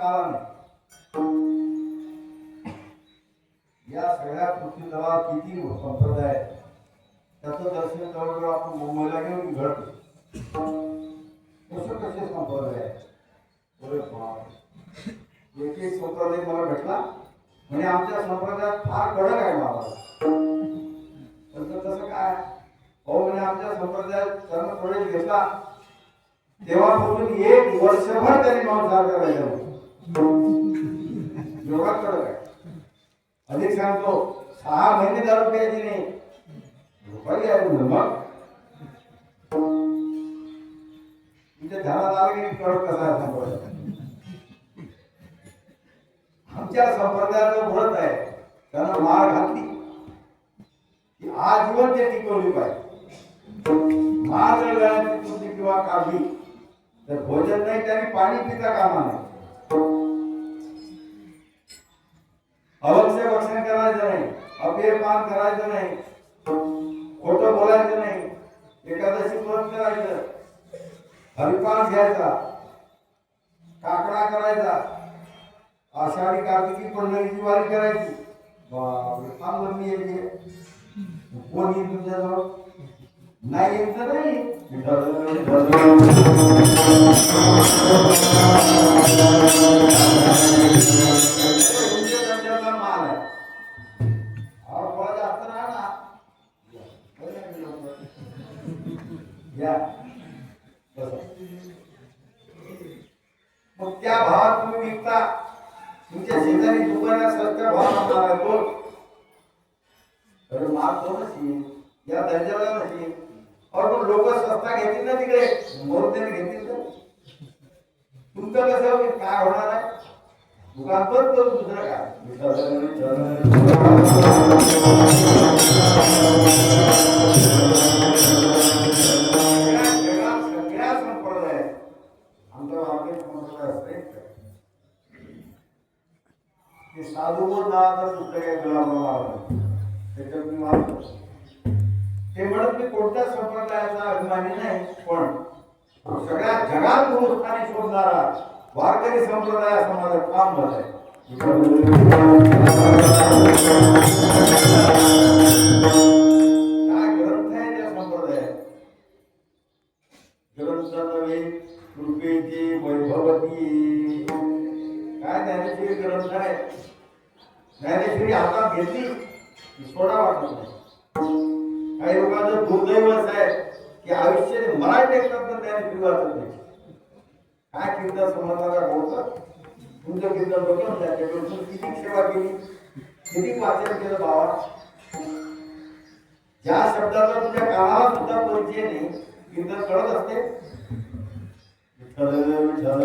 काळा नाही. या सगळ्या पृथ्वीतला किती संप्रदाय त्याचं दर्शन जवळजवळ आपण मुंबईला घेऊन घडतो. कसे कसे संप्रदाय एक एक संप्रदाय मला भेटला म्हणजे आमच्या संप्रदायात फार कडक आहे महाराज. तसं काय हो म्हणजे आमच्या संप्रदायात धर्म प्रवेश घेतला तेव्हापासून एक वर्षभर त्यांनी मांसाहार करायला योगा कडक आहे. अधिक सांगतो 6 महिने दारू प्यायची नाही. रुपाई आहे मग तुमच्या ध्यानात आलं की कडक कसा आहे संप्रदाय. आमच्या संप्रदायाचं व्रत आहे त्यांना माळ घातली की आजीवन ते टिकवली पाहिजे. माळ जर गळ्यात तुटली किंवा काढली तर भोजन नाही त्यांनी पाणी पिता कामा नाही. अवश्य भक्षण करायचं नाही, अपेयपान करायचं नाही, खोटं बोलायचं नाही, एकादशी व्रत करायचं, हरिपान घ्यायचा, काकडा करायचा, आषाढी कार्तिकी पंढरीची वारी करायची. बापरे मी येते कोण येईल तुमच्याजवळ नाही येत नाही. माल आहे जास्त राहा ना या मग त्या भावात तुम्ही विकता. तुमच्या शेजारी दुकानात स्वस्त भाव आहे तो माल तो नसेल या दर्जाला नसेल. और लोक स्वस्ता घेतील ना तिकडे मोरतेने घेतील तर तुमचं कसं काय होणार आहे. दुकान बंद करून दुसरं काय सगळ्या संप्रदाय आमचा भारतीय संप्रदाय असते की साधू बोल नावाचा पुस्तक गुलाब त्याच्यात मी मानतो. ते म्हणत मी कोणत्या संप्रदायाचा अभिमानी नाही पण सगळ्या जगात गुरुस्थानी शोधणारा वारकरी संप्रदाय असं माझं काम झालं आहे. काय ग्रंथ आहे त्या संप्रदायात. ग्रंथ नव्हे कृपेची वैभवती काय ज्ञानेश्वरी ग्रंथ आहे. ज्ञानेश्वरी हातात घेतली सोडा वाटत नाही. काही लोकांचं दुर्दैव असं आहे की आयुष्यात मराठी ऐकतात तर ज्ञानेश्वरी वाचत नाही. काय कीर्तन समाजाला बोलतात तुमचं कीर्तन बघून त्याच्याकडून किती सेवा केली किती वाचन केलं भावा. ज्या शब्दाचा तुझ्या कानाला सुद्धा परिचय नाही कीर्तन कळत असते. विठ्ठल विठ्ठल